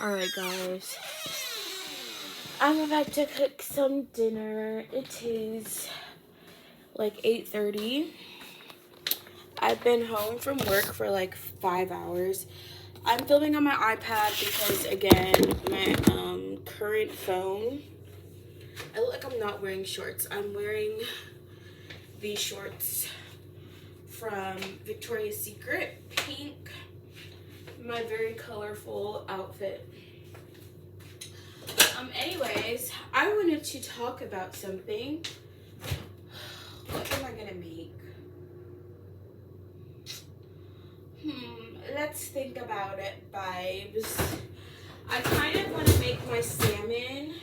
Alright guys, I'm about to cook some dinner. It is like 8:30. I've been home from work for like 5 hours. I'm filming on my iPad because again, my current phone, I look like I'm not wearing shorts. I'm wearing these shorts from Victoria's Secret, pink, my very colorful outfit. Anyways, I wanted to talk about something. What am I gonna make? Let's think about it, vibes. I kind of want to make my salmon.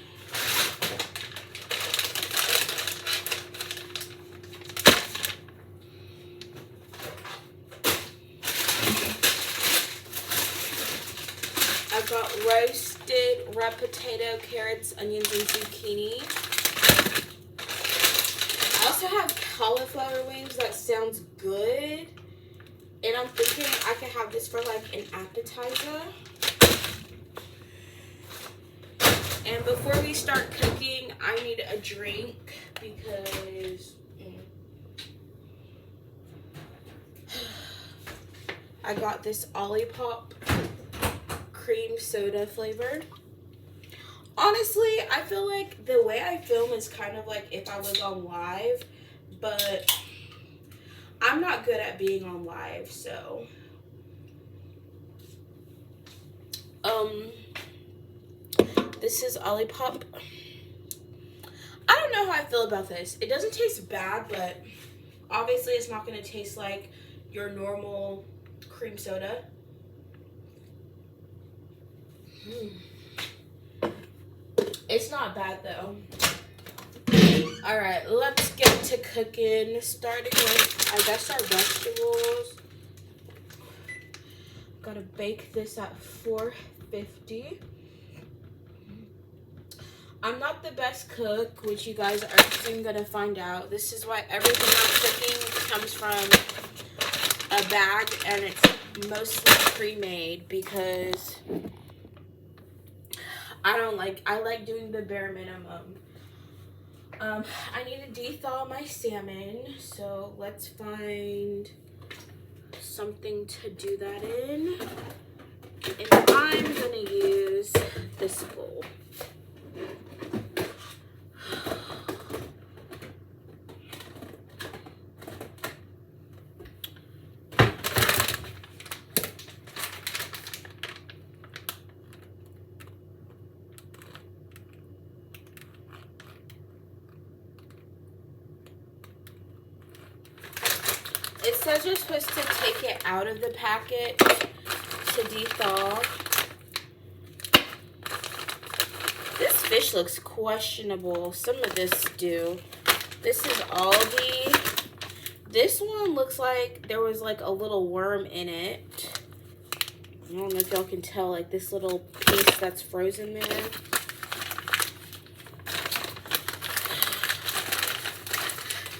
I've got roasted red potato, carrots, onions, and zucchini. I also have cauliflower wings. That sounds good. And I'm thinking I could have this for like an appetizer. And before we start cooking, I need a drink because I got this Olipop cream soda flavor. Honestly, I feel like the way I film is kind of like if I was on live, but I'm not good at being on live, so this is Olipop. I don't know how I feel about this. It doesn't taste bad, but obviously it's not going to taste like your normal cream soda. It's not bad though. Alright, let's get to cooking. Starting with, I guess, our vegetables. Gotta bake this at 450. I'm not the best cook, which you guys are soon gonna find out. This is why everything I'm cooking comes from a bag and it's mostly pre-made because I like doing the bare minimum. I need to de-thaw my salmon, so let's find something to do that in. And I'm gonna use this bowl. It says you're supposed to take it out of the packet to de-thaw. This fish looks questionable. Some of this do. This is Aldi. This one looks like there was like a little worm in it. I don't know if y'all can tell, like this little piece that's frozen there.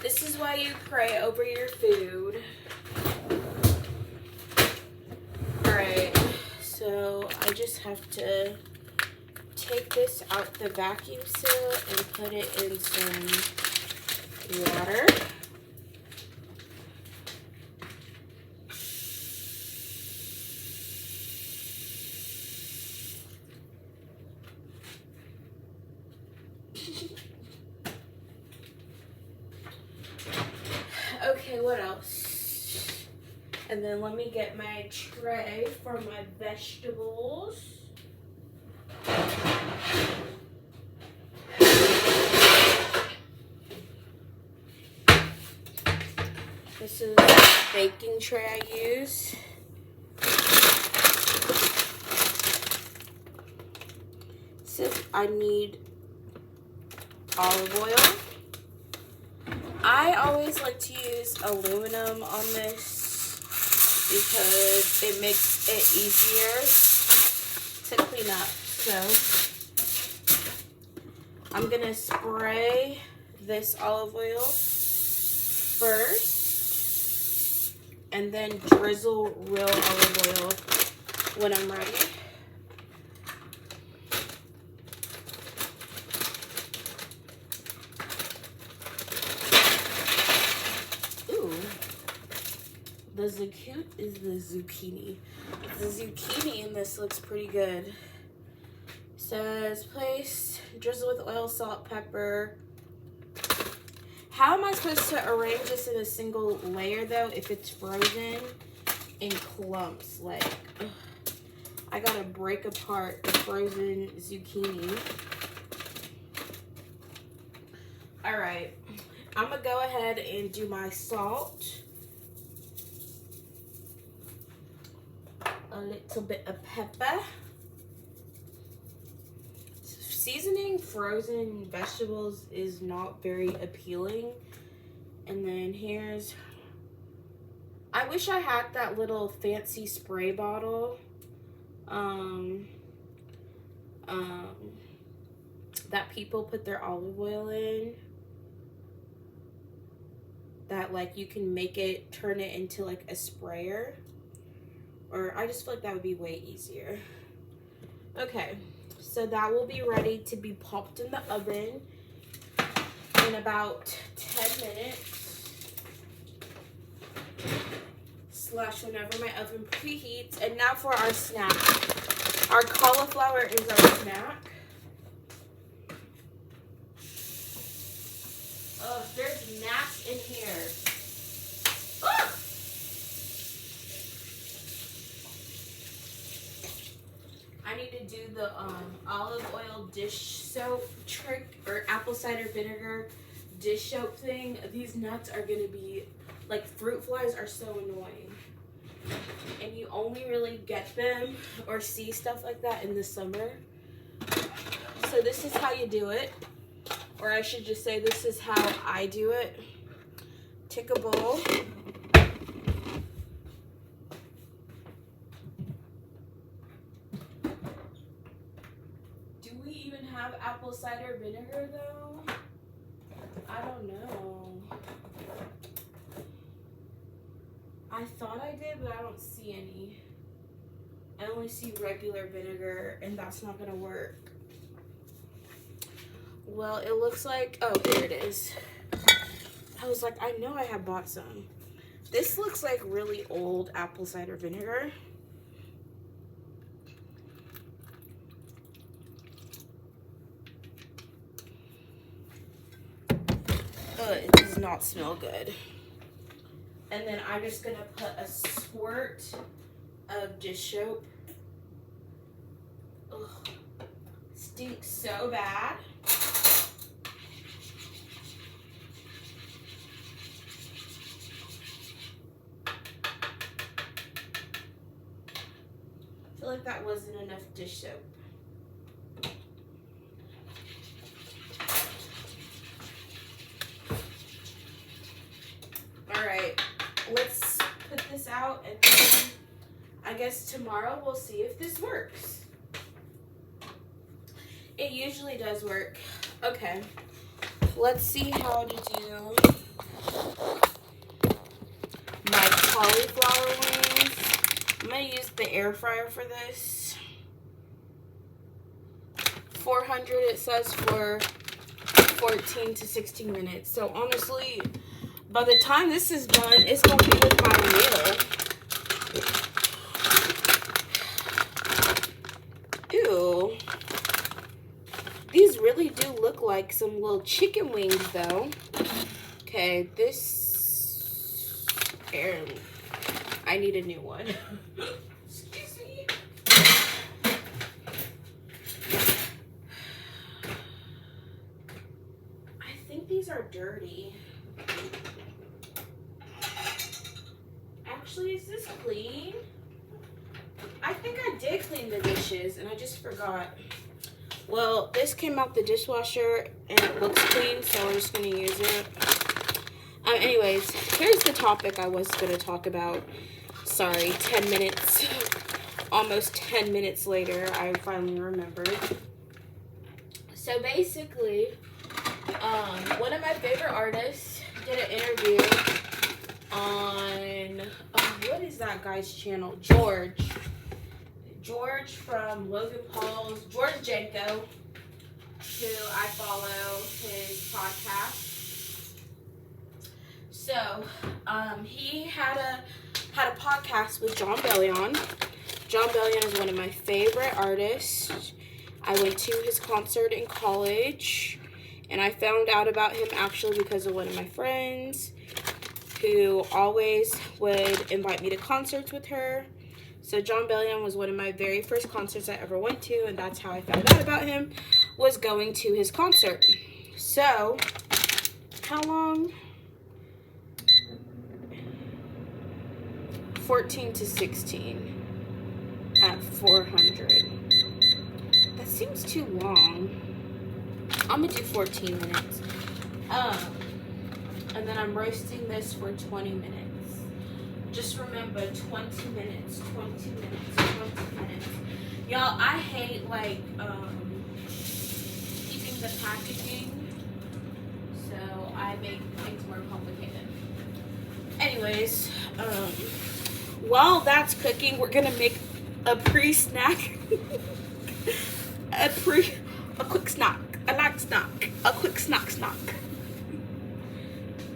This is why you pray over your food. Alright, so I just have to take this out the vacuum seal and put it in some water. Okay, what else? And then let me get my tray for my vegetables. This is the baking tray I use. So I need olive oil. I always like to use aluminum on this because it makes it easier to clean up. So I'm gonna spray this olive oil first and then drizzle real olive oil when I'm ready. the Zucchini is the zucchini. The zucchini in this looks pretty good. Says place, drizzle with oil, salt, pepper. How am I supposed to arrange this in a single layer though if it's frozen in clumps? Like, ugh, I gotta break apart the frozen zucchini. All right, I'm gonna go ahead and do my salt. A little bit of pepper. Seasoning frozen vegetables is not very appealing. And then here's, I wish I had that little fancy spray bottle that people put their olive oil in, that like you can make it, turn it into like a sprayer, or I just feel like that would be way easier. Okay. So that will be ready to be popped in the oven in about 10 minutes. Slash whenever my oven preheats. And now for our snack. Our cauliflower is our snack. Oh, there's gnats in here. Ah! I need to do the olive oil dish soap trick, or apple cider vinegar dish soap thing. These nuts are gonna be, like, fruit flies are so annoying. And you only really get them or see stuff like that in the summer. So this is how you do it. Or I should just say this is how I do it. Take a bowl. Have apple cider vinegar though? I don't know. I thought I did, but I don't see any. I only see regular vinegar, and that's not gonna work. Well, it looks like, oh, there it is. I was like, I know I have bought some. This looks like really old apple cider vinegar. It does not smell good. And then I'm just gonna put a squirt of dish soap. Ugh, stinks so bad. I feel like that wasn't enough dish soap. Alright, let's put this out, and then I guess tomorrow we'll see if this works. It usually does work. Okay, let's see how to do my cauliflower wings. I'm going to use the air fryer for this. 400 it says for 14 to 16 minutes. So honestly, by the time this is done, it's going to be with my meal. Ew. These really do look like some little chicken wings, though. Okay, this... I need a new one. Excuse me. I think these are dirty. Actually, is this clean? I think I did clean the dishes and I just forgot. Well, this came out the dishwasher and it looks clean, so we're just gonna use it. Anyways, here's the topic I was gonna talk about. Sorry, 10 minutes, almost 10 minutes later, I finally remembered. So basically, one of my favorite artists did an interview on, what is that guy's channel? George from Logan Paul's, George Janko, who I follow his podcast. So So, he had a podcast with John Bellion. John Bellion is one of my favorite artists. I went to his concert in college, and I found out about him actually because of one of my friends who always would invite me to concerts with her. So John Bellion was one of my very first concerts I ever went to, and that's how I found out about him, was going to his concert. So, how long? 14 to 16 at 400. That seems too long. I'm gonna do 14 minutes. And then I'm roasting this for 20 minutes. Just remember, 20 minutes, 20 minutes, 20 minutes. Y'all, I hate, like, keeping the packaging, so I make things more complicated. Anyways, while that's cooking, we're gonna make a pre-snack. a quick snack. A light snack. A quick snack.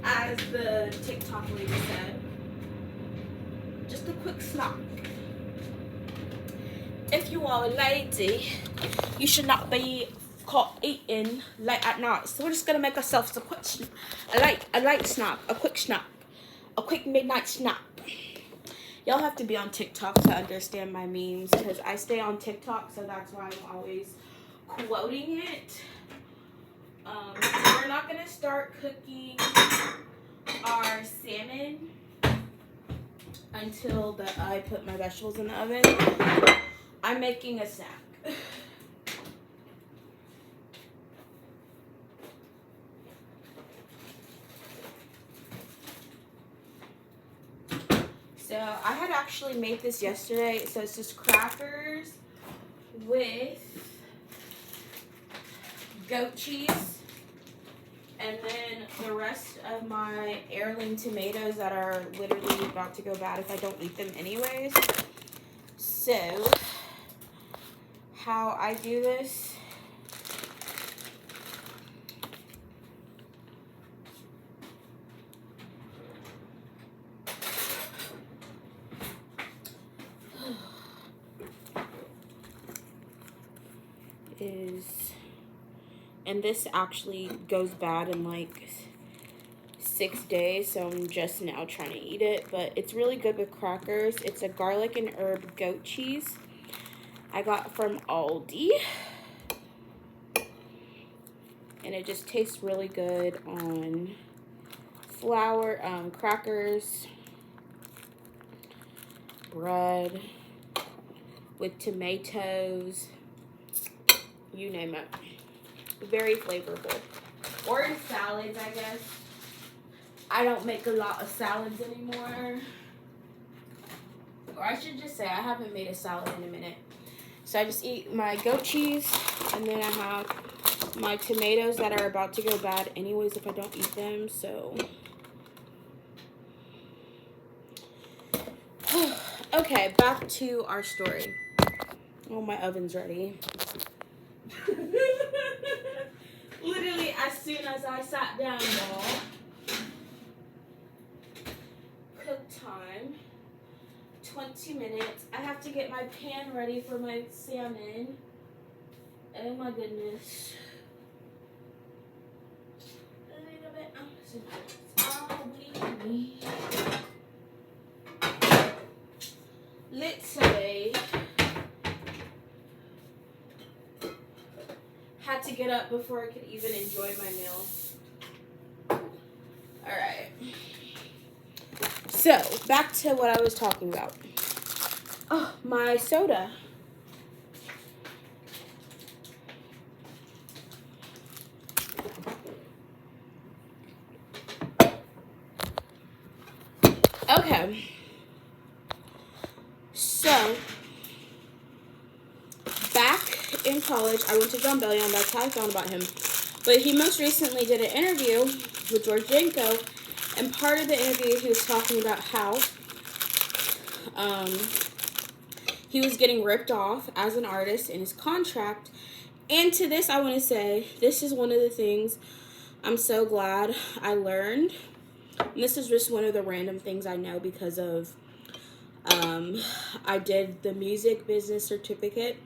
As the TikTok lady said. Just a quick snack. If you are a lady, you should not be caught eating late at night. So we're just gonna make ourselves a light snack, a quick snack, a quick midnight snack. Y'all have to be on TikTok to understand my memes, because I stay on TikTok, so that's why I'm always quoting it. We're not gonna start cooking our salmon until I put my vegetables in the oven. I'm making a snack. So I had actually made this yesterday. So it's just crackers with goat cheese, and then the rest of my heirloom tomatoes that are literally about to go bad if I don't eat them anyways. So how I do this, and this actually goes bad in like 6 days, so I'm just now trying to eat it, but it's really good with crackers. It's a garlic and herb goat cheese I got from Aldi, and it just tastes really good on flour, crackers, bread, with tomatoes, you name it. Very flavorful. Or in salads, I guess. I don't make a lot of salads anymore. Or I should just say I haven't made a salad in a minute. So I just eat my goat cheese, and then I have my tomatoes that are about to go bad anyways if I don't eat them, so. Okay, back to our story. Oh, my oven's ready. Literally, as soon as I sat down, y'all. Cook time. 20 minutes. I have to get my pan ready for my salmon. Oh my goodness. A little bit. All we need. Literally had to get up before I could even enjoy my meal. Alright. So, back to what I was talking about. Oh, my soda. Okay. So, back in college, I went to John Bellion. That's how I found about him. But he most recently did an interview with George Janko, and part of the interview he was talking about how he was getting ripped off as an artist in his contract. And to this, I want to say, this is one of the things I'm so glad I learned. And this is just one of the random things I know because of I did the music business certificate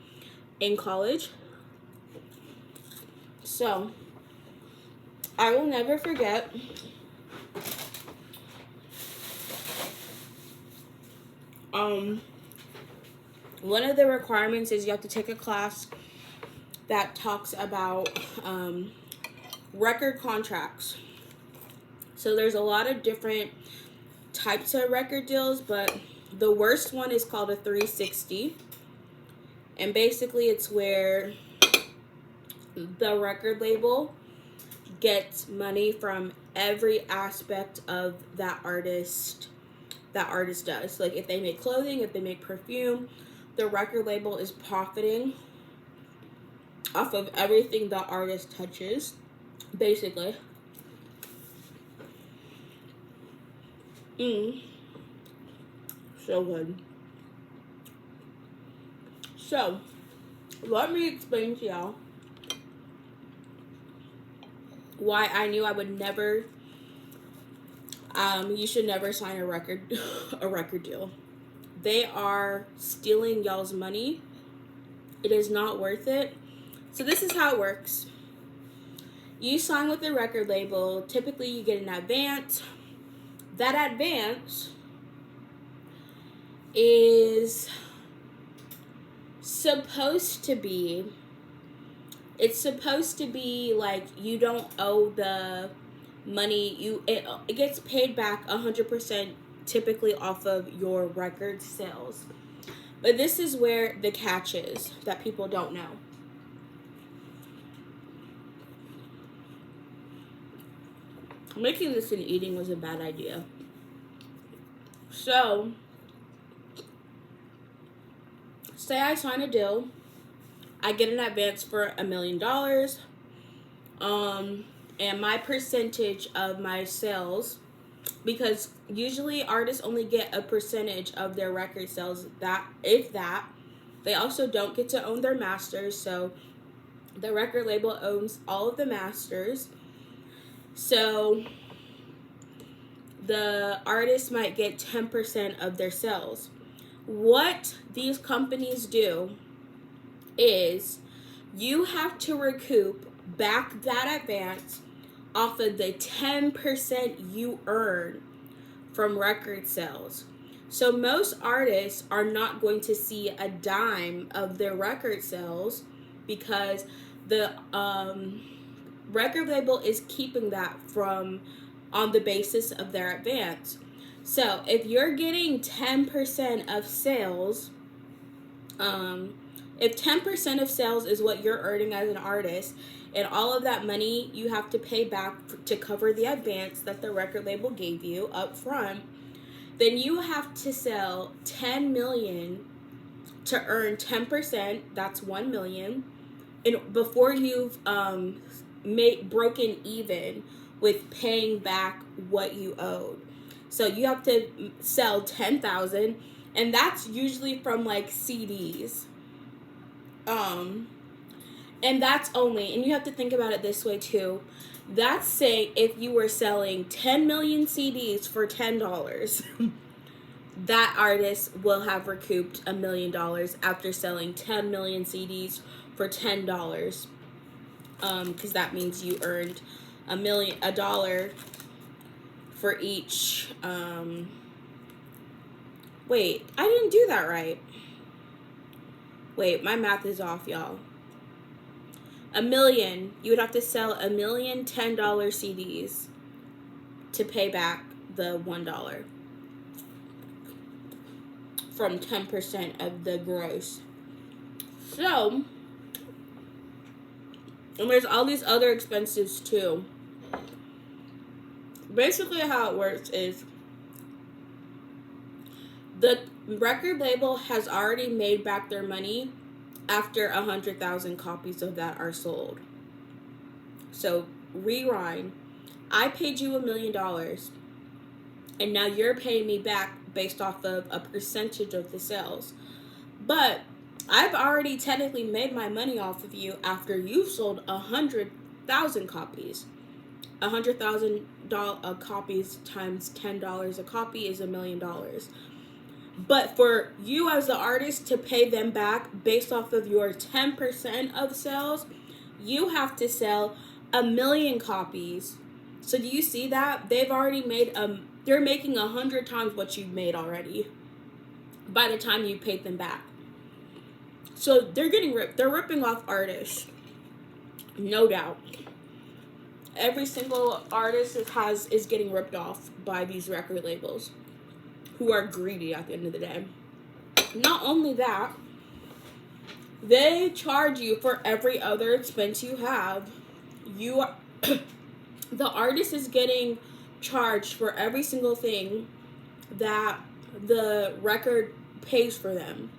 in college. So I will never forget one of the requirements is you have to take a class that talks about record contracts. So there's a lot of different types of record deals, but the worst one is called a 360. And basically it's where the record label gets money from every aspect of that artist does. Like if they make clothing, if they make perfume, the record label is profiting off of everything the artist touches, basically. So good. So, let me explain to y'all why I knew I would never, you should never sign a record deal. They are stealing y'all's money. It is not worth it. So this is how it works. You sign with the record label. Typically, you get an advance. That advance is supposed to be, like you don't owe the money. It gets paid back 100% typically off of your record sales. But this is where the catch is that people don't know. Making this and eating was a bad idea. So, say I sign a deal, I get an advance for $1 million, and my percentage of my sales, because usually artists only get a percentage of their record sales, they also don't get to own their masters, so the record label owns all of the masters. So the artist might get 10% of their sales. What these companies do is you have to recoup back that advance off of the 10% you earn from record sales. So most artists are not going to see a dime of their record sales because the record label is keeping that from on the basis of their advance. So if you're getting 10% of sales, if 10% of sales is what you're earning as an artist, and all of that money you have to pay back to cover the advance that the record label gave you up front, then you have to sell 10 million to earn 10%, that's 1 million, and before you've broken even with paying back what you owed. So you have to sell 10,000, and that's usually from like CDs. And that's only, and you have to think about it this way too. That's saying if you were selling 10 million CDs for $10, that artist will have recouped $1 million after selling 10 million CDs for $10. Because that means you earned $1 for each. Wait, I didn't do that right. Wait, my math is off, y'all. $1 million, you would have to sell 1 million $10 CDs to pay back the $1 from 10% of the gross. So, and there's all these other expenses too. Basically how it works is the record label has already made back their money after 100,000 copies of that are sold. So rewind. I paid you $1 million, and now you're paying me back based off of a percentage of the sales. But I've already technically made my money off of you after you've sold 100,000 copies. $100,000 copies times $10 a copy is $1 million. But for you as the artist to pay them back based off of your 10% of sales, you have to sell 1 million copies. So do you see that? They've already made they're making 100 times what you've made already by the time you paid them back. So they're getting ripped. They're ripping off artists. No doubt. Every single artist is getting ripped off by these record labels who are greedy at the end of the day. Not only that, they charge you for every other expense you have. You are the artist is getting charged for every single thing that the record pays for them,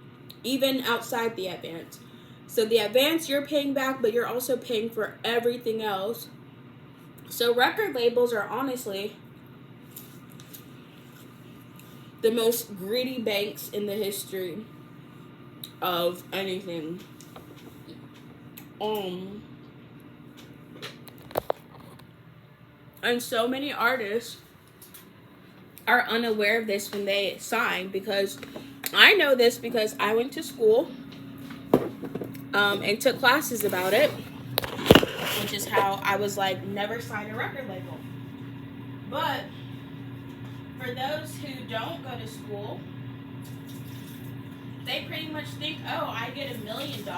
even outside the advance. So the advance you're paying back, but you're also paying for everything else. So record labels are honestly the most greedy banks in the history of anything. And so many artists are unaware of this when they sign, because I know this because I went to school and took classes about it, which is how I was like, never sign a record label. But for those who don't go to school, they pretty much think, oh, I get $1 million,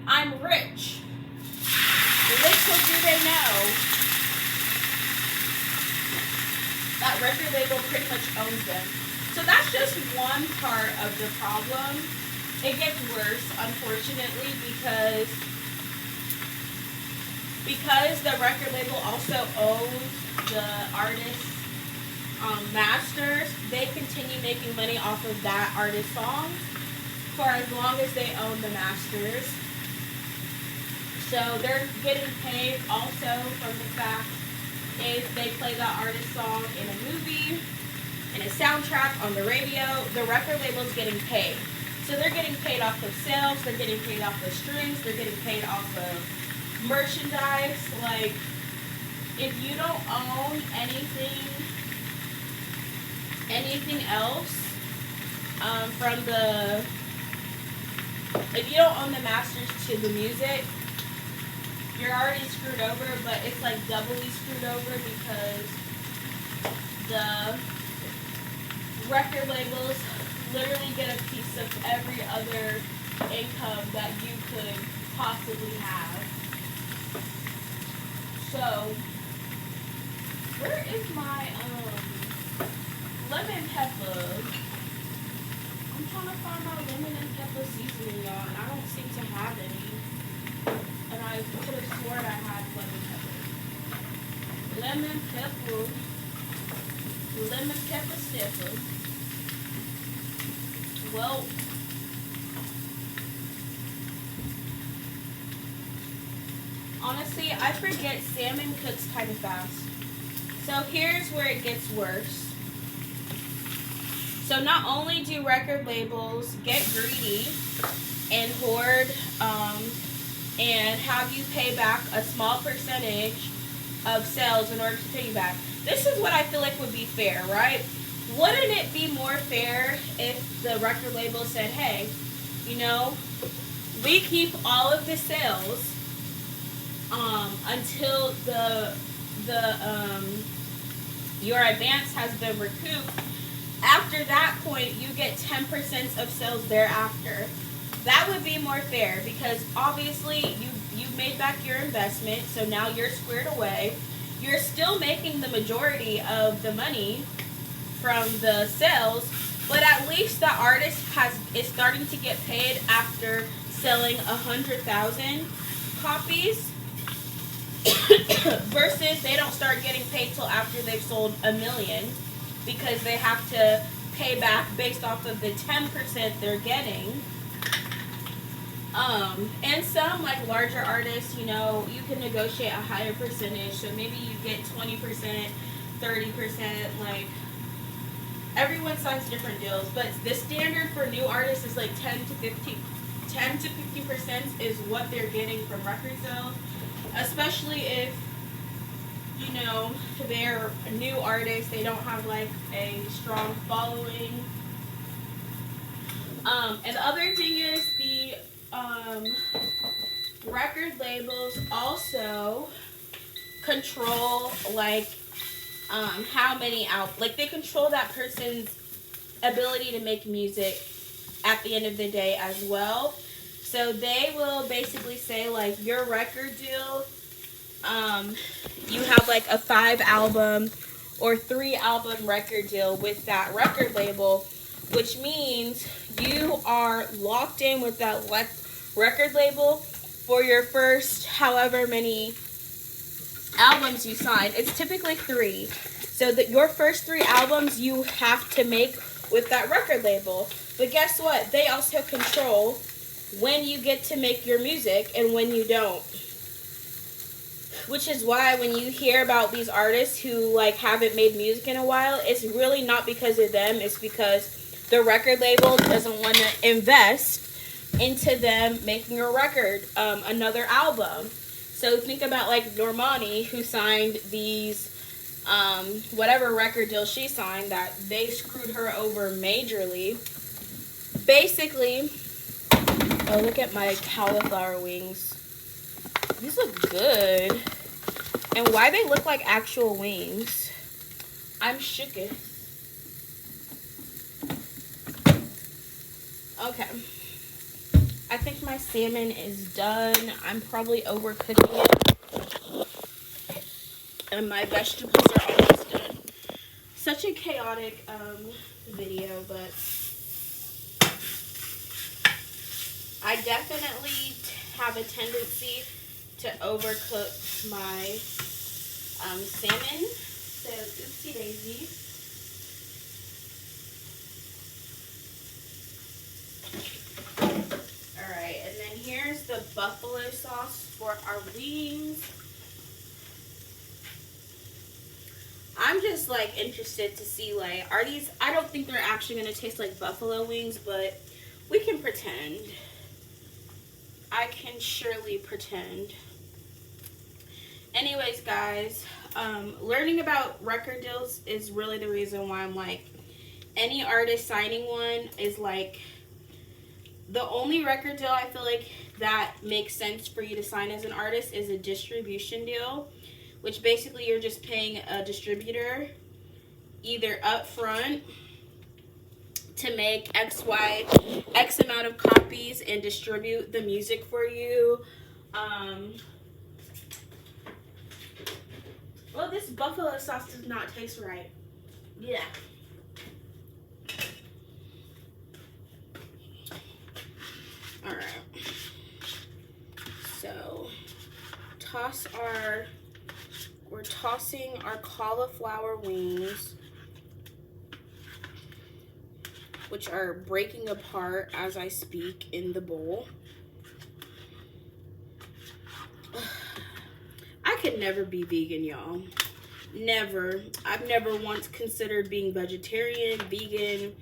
I'm rich. Little do they know that record label pretty much owns them. So that's just one part of the problem. It gets worse, unfortunately, because the record label also owns the artist's masters. They continue making money off of that artist's songs for as long as they own the masters. So they're getting paid also from the fact if they play that artist song in a movie, in a soundtrack, on the radio, the record label's getting paid. So they're getting paid off of sales, they're getting paid off of streams, they're getting paid off of merchandise. Like, if you don't own anything else if you don't own the masters to the music, you're already screwed over, but it's like doubly screwed over because the record labels literally get a piece of every other income that you could possibly have. So, where is my lemon pepper? I'm trying to find my lemon and pepper seasoning, y'all, and I don't seem to have any. And I could have sworn I had lemon pepper. Lemon pepper sniffer. Well, honestly, I forget salmon cooks kind of fast. So here's where it gets worse. So not only do record labels get greedy and hoard and have you pay back a small percentage of sales in order to pay you back. This is what I feel like would be fair, right? Wouldn't it be more fair if the record label said, hey, you know, we keep all of the sales until your advance has been recouped. After that point, you get 10% of sales thereafter. That would be more fair because obviously you've made back your investment, so now you're squared away. You're still making the majority of the money from the sales, but at least the artist is starting to get paid after selling 100,000 copies versus they don't start getting paid till after they've sold 1 million because they have to pay back based off of the 10% they're getting. And some, like larger artists, you know, you can negotiate a higher percentage. So maybe you get 20%, 30%, like, everyone signs different deals. But the standard for new artists is like 10 to 50% is what they're getting from record sales. Especially if you know, they're a new artist, they don't have like a strong following. And the other thing is the record labels also control like how many out, like they control that person's ability to make music at the end of the day as well. So they will basically say like your record deal, you have like a 5 album or 3 album record deal with that record label, which means you are locked in with that record label for your first however many albums you sign. It's typically 3. So that your first 3 albums you have to make with that record label. But guess what? They also control when you get to make your music and when you don't. Which is why when you hear about these artists who like haven't made music in a while, it's really not because of them. It's because the record label doesn't want to invest into them making a record, another album. So think about like Normani, who signed these whatever record deal she signed that they screwed her over majorly. Basically, oh, look at my cauliflower wings. These look good. And why they look like actual wings? I'm shooketh. Okay. I think my salmon is done. I'm probably overcooking it. And my vegetables are almost done. Such a chaotic video, but I definitely have a tendency to overcook my salmon. So oopsie daisy. Alright, and then here's the buffalo sauce for our wings. I'm just like interested to see like, are these, I don't think they're actually going to taste like buffalo wings, but we can pretend. I can surely pretend. Anyways, guys, learning about record deals is really the reason why I'm like, any artist signing one is like, the only record deal I feel like that makes sense for you to sign as an artist is a distribution deal, which basically you're just paying a distributor either up front to make X amount of copies and distribute the music for you. Well, this buffalo sauce does not taste right. Yeah. Alright. So, we're tossing our cauliflower wings, which are breaking apart as I speak in the bowl. I could never be vegan, y'all. Never. I've never once considered being vegetarian, vegan.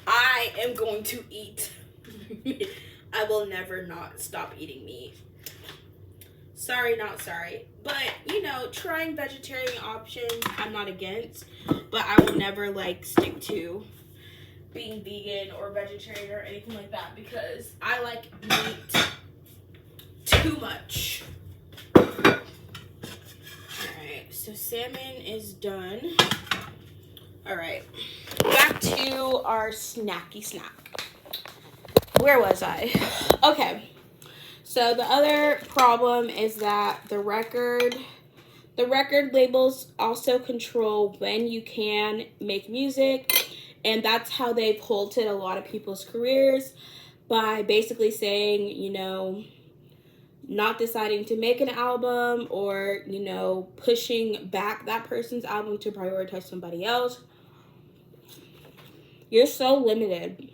I am going to eat. I will never not stop eating meat. Sorry, not sorry. But, you know, trying vegetarian options, I'm not against. But I will never, like, stick to being vegan or vegetarian or anything like that because I like meat too much. Alright, so salmon is done. Alright, back to our snacky snack. Where was I? Okay, so the other problem is that the record labels also control when you can make music, and that's how they've halted a lot of people's careers by basically saying, you know, not deciding to make an album or, you know, pushing back that person's album to prioritize somebody else. You're so limited.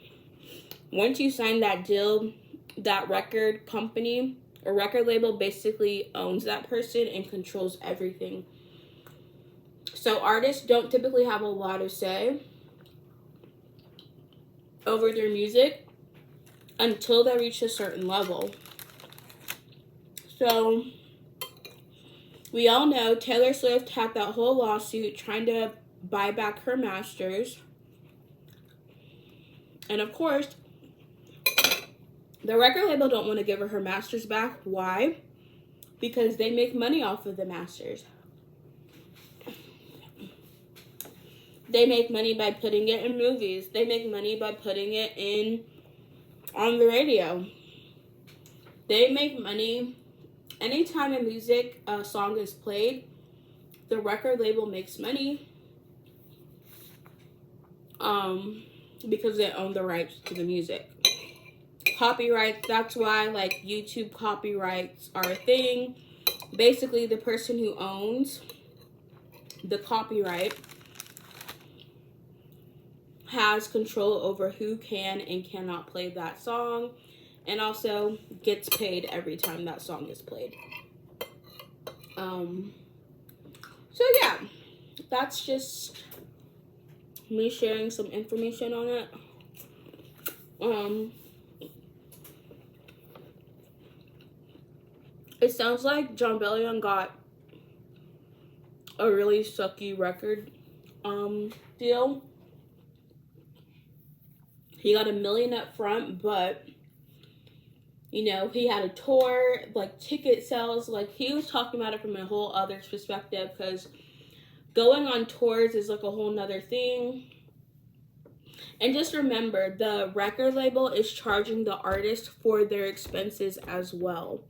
Once you sign that deal, that record company or record label basically owns that person and controls everything. So artists don't typically have a lot of say over their music until they reach a certain level. So We all know Taylor Swift had that whole lawsuit trying to buy back her masters. And of course, the record label don't want to give her masters back. Why? Because they make money off of the masters. They make money by putting it in movies. They make money by putting it on the radio. They make money anytime a music song is played. The record label makes money because they own the rights to the music. Copyright, that's why like YouTube copyrights are a thing. Basically, the person who owns the copyright has control over who can and cannot play that song, and also gets paid every time that song is played. So yeah, that's just me sharing some information on it. It sounds like Jon Bellion got a really sucky record deal. He got $1 million up front, but you know, he had a tour, like ticket sales, like he was talking about it from a whole other perspective, because going on tours is like a whole nother thing. And just remember, the record label is charging the artist for their expenses as well.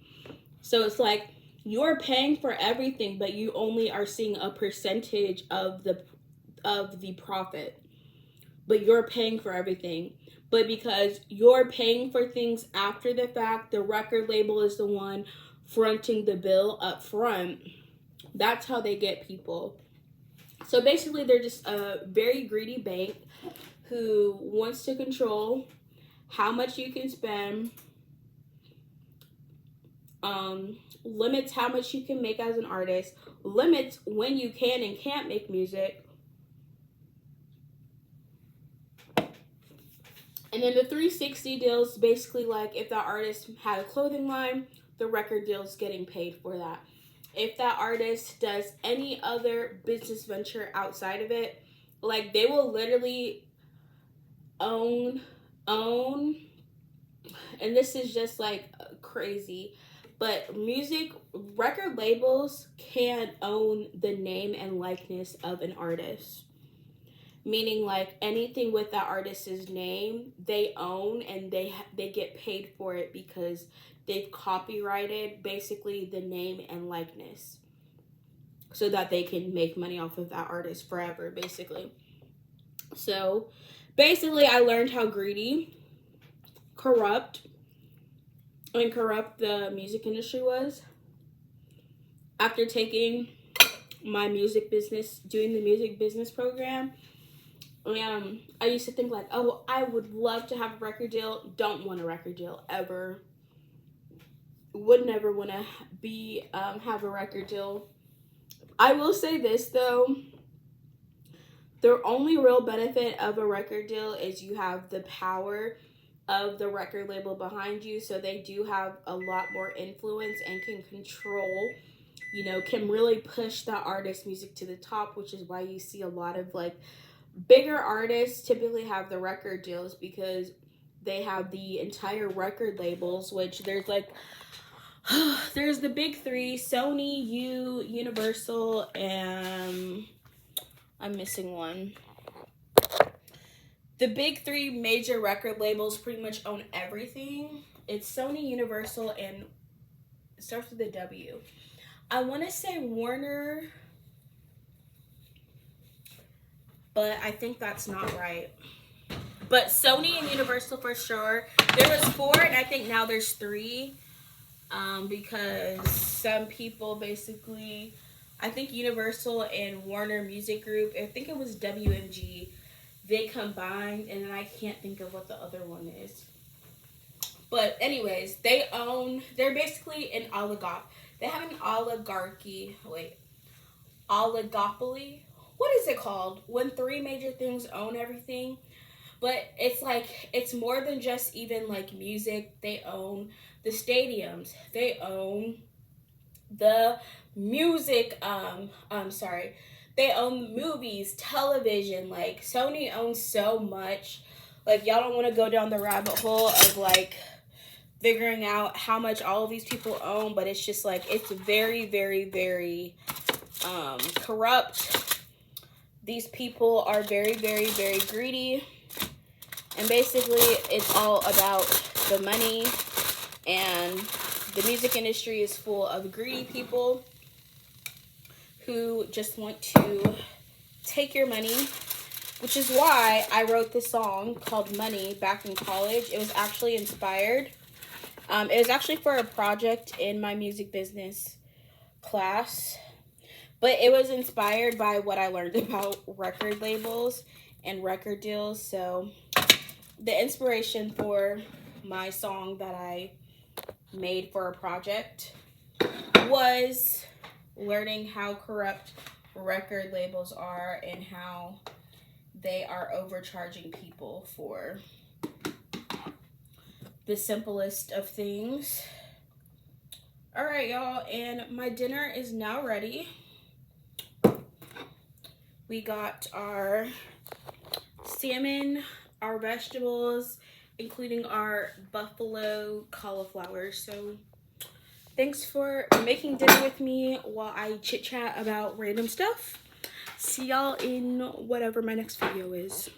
So it's like you're paying for everything, but you only are seeing a percentage of the profit. But you're paying for everything. But because you're paying for things after the fact, the record label is the one fronting the bill up front. That's how they get people. So basically, they're just a very greedy bank who wants to control how much you can spend, limits how much you can make as an artist, limits when you can and can't make music. And then the 360 deals, basically like if that artist had a clothing line, the record deal is getting paid for that. If that artist does any other business venture outside of it, like they will literally own, and this is just like crazy, but music record labels can own the name and likeness of an artist. Meaning like anything with that artist's name, they own, and they get paid for it because they've copyrighted basically the name and likeness so that they can make money off of that artist forever, basically. So basically, I learned how greedy, corrupt the music industry was after taking my music business, doing the music business program. I used to think like, oh, I would love to have a record deal. Don't want a record deal ever. Would never want to have a record deal. I will say this though. The only real benefit of a record deal is you have the power of the record label behind you. So they do have a lot more influence and can control, you know, can really push the artist's music to the top, which is why you see a lot of like bigger artists typically have the record deals because they have the entire record labels, which there's like, there's the big three, Sony, Universal, and I'm missing one. The big three major record labels pretty much own everything. It's Sony, Universal, and it starts with a W. I want to say Warner, but I think that's not right. But Sony and Universal for sure. There was 4, and I think now there's 3. Because some people basically, I think Universal and Warner Music Group, I think it was WMG, they combined, and I can't think of what the other one is. But anyways, they're basically an oligopoly. They have an oligopoly. What is it called? When 3 major things own everything. But it's like, it's more than just even like music. They own the stadiums. They own the music, they own movies, television. Like, Sony owns so much. Like, y'all don't want to go down the rabbit hole of, like, figuring out how much all of these people own, but it's just, like, it's very, very, very corrupt. These people are very, very, very greedy. And basically, it's all about the money. And the music industry is full of greedy people who just want to take your money, which is why I wrote this song called Money back in college. It was actually inspired. It was actually for a project in my music business class, but it was inspired by what I learned about record labels and record deals. So the inspiration for my song that I made for a project was learning how corrupt record labels are and how they are overcharging people for the simplest of things. All right, y'all, and my dinner is now ready. We got our salmon, our vegetables, including our buffalo cauliflower. So thanks for making dinner with me while I chit chat about random stuff. See y'all in whatever my next video is.